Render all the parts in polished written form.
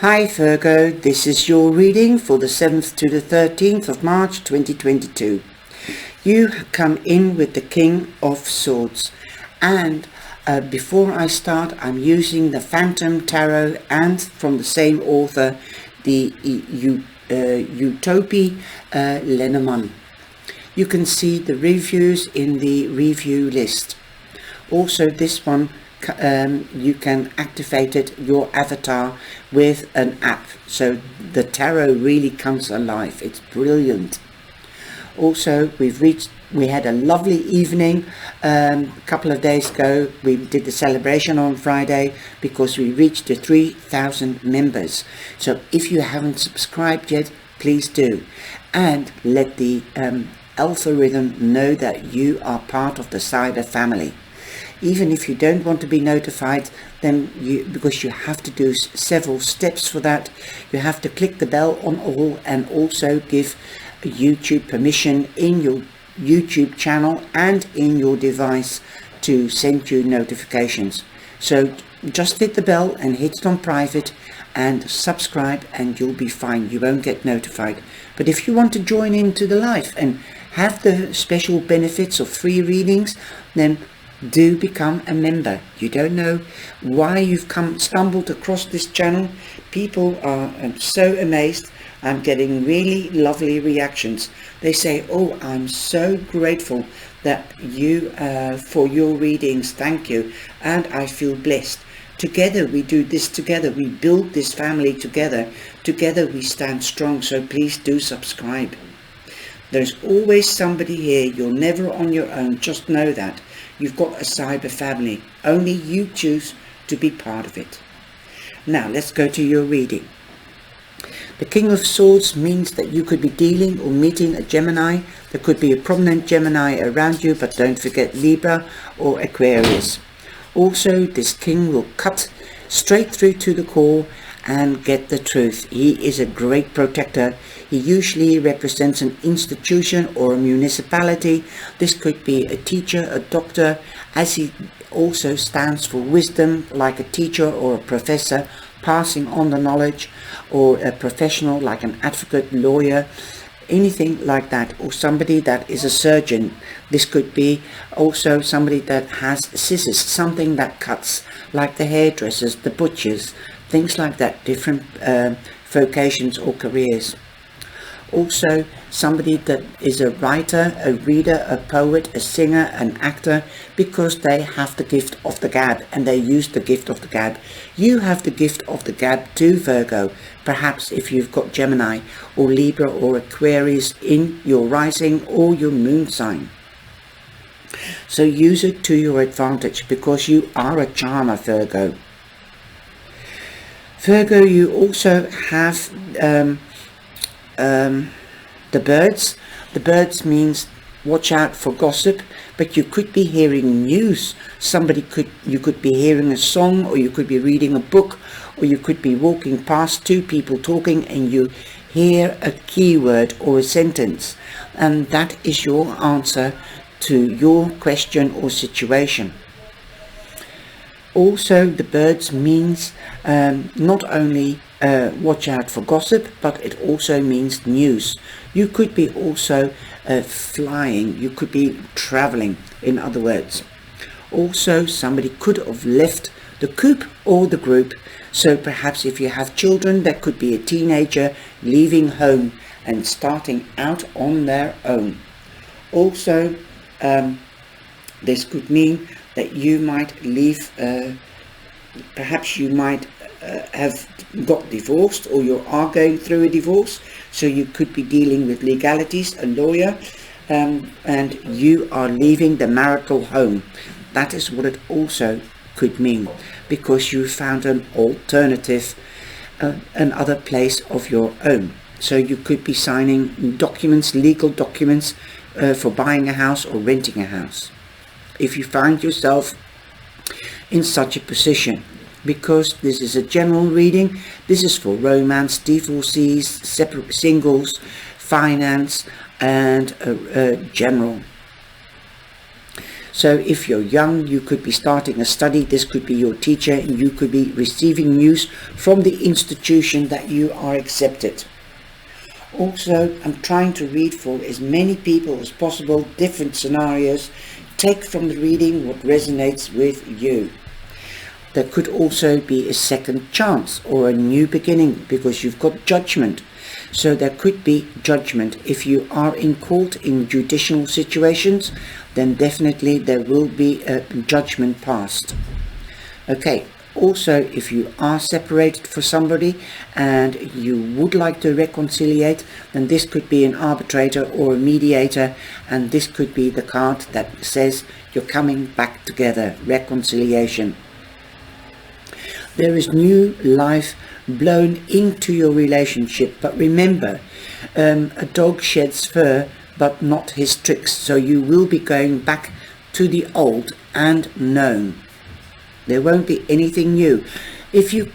Hi Virgo, this is your reading for the 7th to the 13th of March 2022. You come in with the King of Swords, and before I start, I'm using the Phantom Tarot and from the same author, the Utopie Lenormand. You can see the reviews in the review list. Also, this one you can activate your avatar with an app, so the tarot really comes alive. It's brilliant. Also, we had a lovely evening a couple of days ago. We did the celebration on Friday because we reached the 3,000 members. So if you haven't subscribed yet, please do, and let the algorithm know that you are part of the Cyber family. Even if you don't want to be notified, then because you have to do several steps for that, you have to click the bell on all and also give YouTube permission in your YouTube channel and in your device to send you notifications. So just hit the bell and hit it on private and subscribe and you'll be fine. You won't get notified. But if you want to join into the live and have the special benefits of free readings, then do become a member. You don't know why you've stumbled across this channel. People are so amazed. I'm getting really lovely reactions. They say, oh, I'm so grateful that you for your readings, thank you, and I feel blessed. Together we do this together, we build this family together we stand strong. So please do subscribe. There's always somebody here. You're never on your own. Just know that. You've got a cyber family. Only you choose to be part of it. Now let's go to your reading. The King of Swords means that you could be dealing or meeting a Gemini. There could be a prominent Gemini around you, but don't forget Libra or Aquarius. Also, this king will cut straight through to the core and get the truth. He is a great protector. He usually represents an institution or a municipality. This could be a teacher, a doctor, as he also stands for wisdom, like a teacher or a professor, passing on the knowledge, or a professional like an advocate, lawyer, anything like that, or somebody that is a surgeon. This could be also somebody that has scissors, something that cuts, like the hairdressers, the butchers, things like that, different vocations or careers. Also somebody that is a writer, a reader, a poet, a singer, an actor, because they have the gift of the gab and they use the gift of the gab. You have the gift of the gab too, Virgo. Perhaps if you've got Gemini or Libra or Aquarius in your rising or your moon sign. So use it to your advantage because you are a charmer, Virgo. Virgo, you also have the birds. The birds means watch out for gossip, but you could be hearing news. You could be hearing a song, or you could be reading a book, or you could be walking past two people talking and you hear a keyword or a sentence, and that is your answer to your question or situation. Also, the birds means not only watch out for gossip, but it also means news. You could be also flying, you could be traveling, in other words. Also, somebody could have left the coop or the group. So perhaps if you have children, that could be a teenager leaving home and starting out on their own. Also, this could mean that you might leave, perhaps you might have got divorced, or you are going through a divorce, so you could be dealing with legalities, a lawyer, and you are leaving the marital home. That is what it also could mean, because you found an alternative, another place of your own. So you could be signing documents, legal documents, for buying a house or renting a house, if you find yourself in such a position. Because this is a general reading, this is for romance, divorcees, separate singles, finance, and general. So if you're young, you could be starting a study. This could be your teacher, and you could be receiving news from the institution that you are accepted. Also, I'm trying to read for as many people as possible, different scenarios. Take from the reading what resonates with you. There could also be a second chance or a new beginning, because you've got judgment. So there could be judgment. If you are in court in judicial situations, then definitely there will be a judgment passed. Okay. Also, if you are separated for somebody and you would like to reconciliate, then this could be an arbitrator or a mediator, and this could be the card that says you're coming back together, reconciliation. There is new life blown into your relationship, but remember, a dog sheds fur but not his tricks, so you will be going back to the old and known. There won't be anything new. If you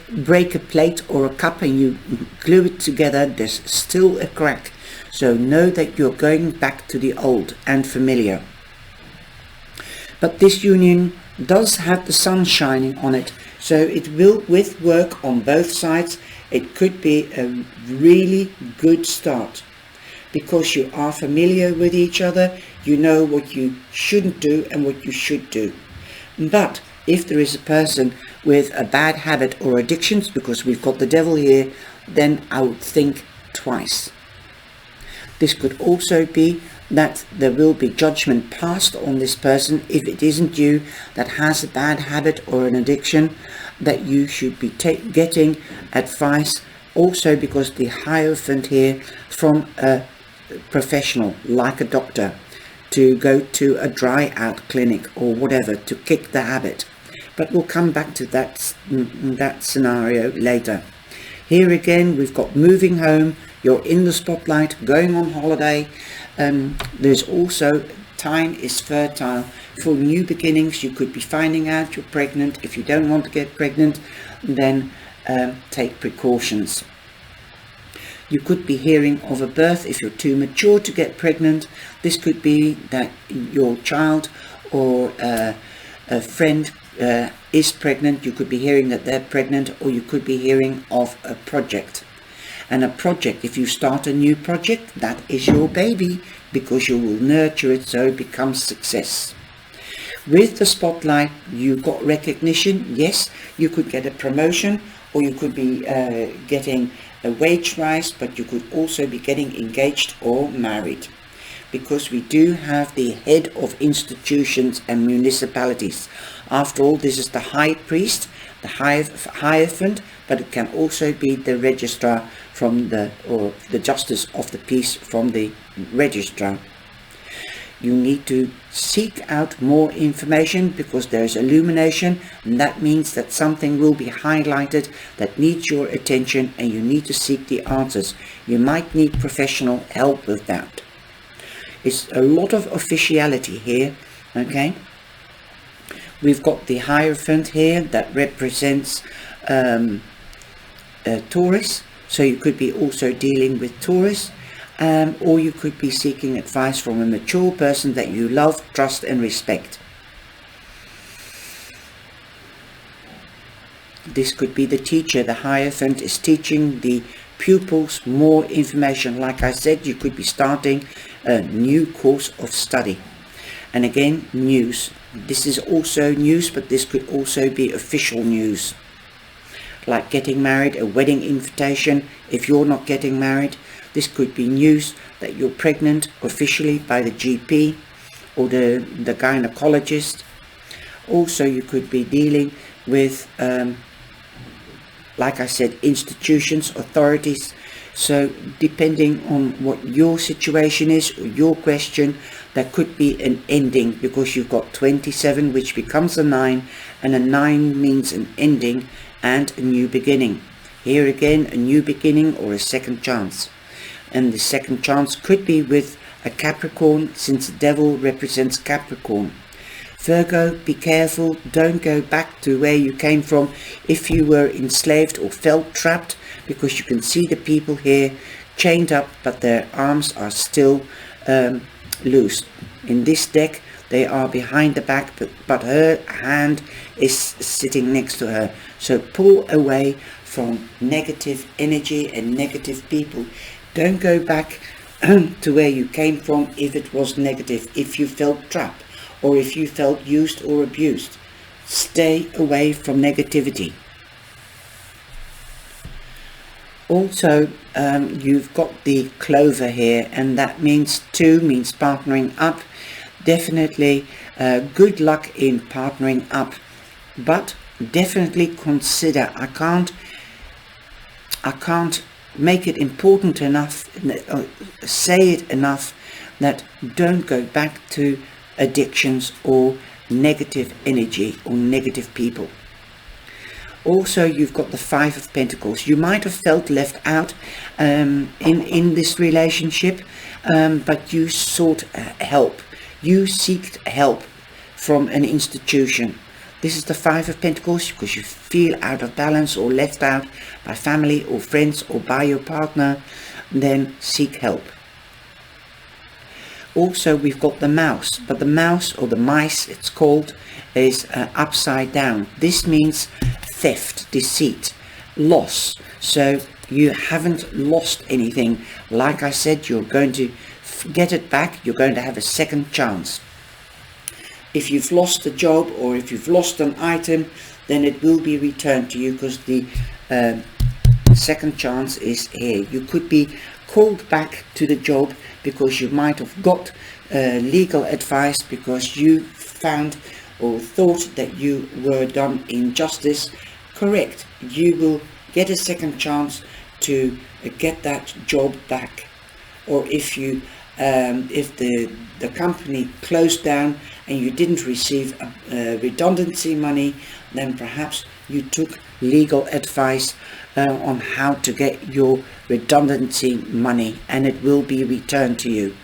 break a plate or a cup and you glue it together, there's still a crack. So know that you're going back to the old and familiar. But this union does have the sun shining on it, so it will, with work on both sides, it could be a really good start. Because you are familiar with each other, you know what you shouldn't do and what you should do. But if there is a person with a bad habit or addictions, because we've got the devil here, then I would think twice. This could also be that there will be judgment passed on this person if it isn't you that has a bad habit or an addiction, that you should be getting advice. Also because the Hierophant here from a professional like a doctor, to go to a dry out clinic or whatever to kick the habit. But we'll come back to that scenario later. Here again, we've got moving home. You're in the spotlight, going on holiday. There's also time is fertile for new beginnings. You could be finding out you're pregnant. If you don't want to get pregnant, then take precautions. You could be hearing of a birth if you're too mature to get pregnant. This could be that your child or a friend is pregnant. You could be hearing that they're pregnant, or you could be hearing of a project. And a project, if you start a new project, that is your baby, because you will nurture it so it becomes success. With the spotlight, you got recognition. Yes, you could get a promotion, or you could be getting a wage rise, but you could also be getting engaged or married, because we do have the head of institutions and municipalities. After all, this is the high priest, the Hierophant, but it can also be the registrar from or the justice of the peace from the registrar. You need to seek out more information, because there is illumination, and that means that something will be highlighted that needs your attention, and you need to seek the answers. You might need professional help with that. It's a lot of officiality here, okay? We've got the Hierophant here that represents Taurus, so you could be also dealing with Taurus. Or you could be seeking advice from a mature person that you love, trust and respect. This could be the teacher. The Hierophant is teaching the pupils more information. Like I said, you could be starting a new course of study. And again, news. This is also news, but this could also be official news. Like getting married, a wedding invitation. If you're not getting married, this could be news that you're pregnant officially by the GP or the gynecologist. Also, you could be dealing with, like I said, institutions, authorities. So depending on what your situation is or your question, there could be an ending, because you've got 27, which becomes a 9, and a 9 means an ending and a new beginning. Here again, a new beginning or a second chance. And the second chance could be with a Capricorn, since the devil represents Capricorn. Virgo, be careful, don't go back to where you came from if you were enslaved or felt trapped, because you can see the people here chained up, but their arms are still loose. In this deck, They are behind the back, but her hand is sitting next to her. So pull away from negative energy and negative people. Don't go back to where you came from if it was negative, if you felt trapped or if you felt used or abused. Stay away from negativity. Also, you've got the clover here, and that means two, means partnering up. Definitely good luck in partnering up, but definitely consider, I can't make it important enough, say it enough, that don't go back to addictions or negative energy or negative people. Also, you've got the Five of Pentacles. You might have felt left out in this relationship, but you sought help. You seeked help from an institution. This is the Five of Pentacles because you feel out of balance or left out by family or friends or by your partner. Then seek help. Also, we've got the mouse, but the mouse, or the mice it's called, is upside down. This means theft, deceit, loss. So you haven't lost anything. Like I said, you're going to get it back. You're going to have a second chance. If you've lost a job or if you've lost an item, then it will be returned to you, because the second chance is here. You could be called back to the job because you might have got legal advice because you found or thought that you were done injustice. Correct. You will get a second chance to get that job back. Or if you if the company closed down and you didn't receive redundancy money, then perhaps you took legal advice on how to get your redundancy money, and it will be returned to you.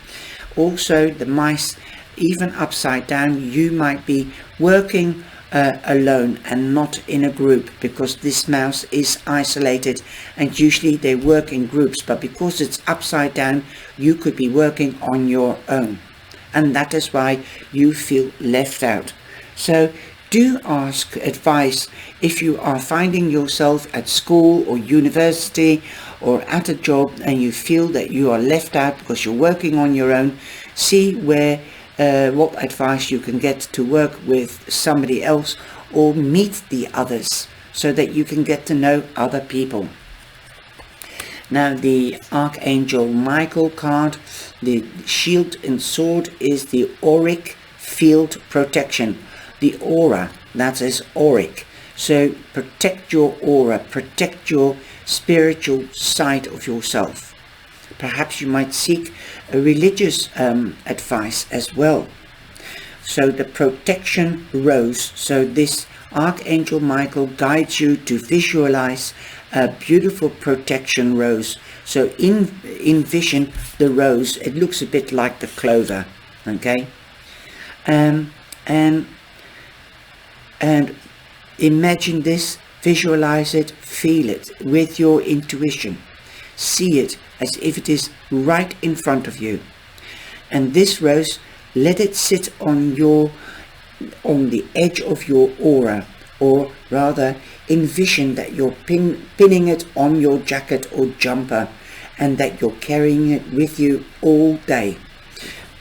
Also, the mice, even upside down, you might be working alone and not in a group, because this mouse is isolated, and usually they work in groups, but because it's upside down, you could be working on your own, and that is why you feel left out. So do ask advice if you are finding yourself at school or university or at a job and you feel that you are left out because you're working on your own. See where what advice you can get to work with somebody else or meet the others so that you can get to know other people. Now, the Archangel Michael card, the shield and sword, is the auric field protection. The aura, that is auric. So protect your aura, protect your spiritual side of yourself. Perhaps you might seek a religious advice as well. So the protection rose. So this Archangel Michael guides you to visualize a beautiful protection rose. So envision the rose. It looks a bit like the clover. Okay. And imagine this, visualize it, feel it with your intuition. See it as if it is right in front of you. And this rose, let it sit on the edge of your aura, or rather envision that you're pinning it on your jacket or jumper, and that you're carrying it with you all day.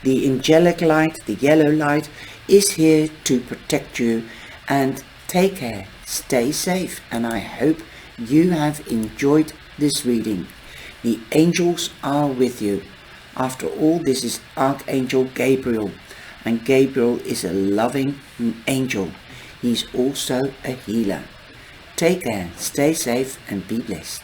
The angelic light, the yellow light, is here to protect you. And take care, stay safe, and I hope you have enjoyed this reading. The angels are with you. After all, this is Archangel Gabriel, and Gabriel is a loving angel. He's also a healer. Take care, stay safe, and be blessed.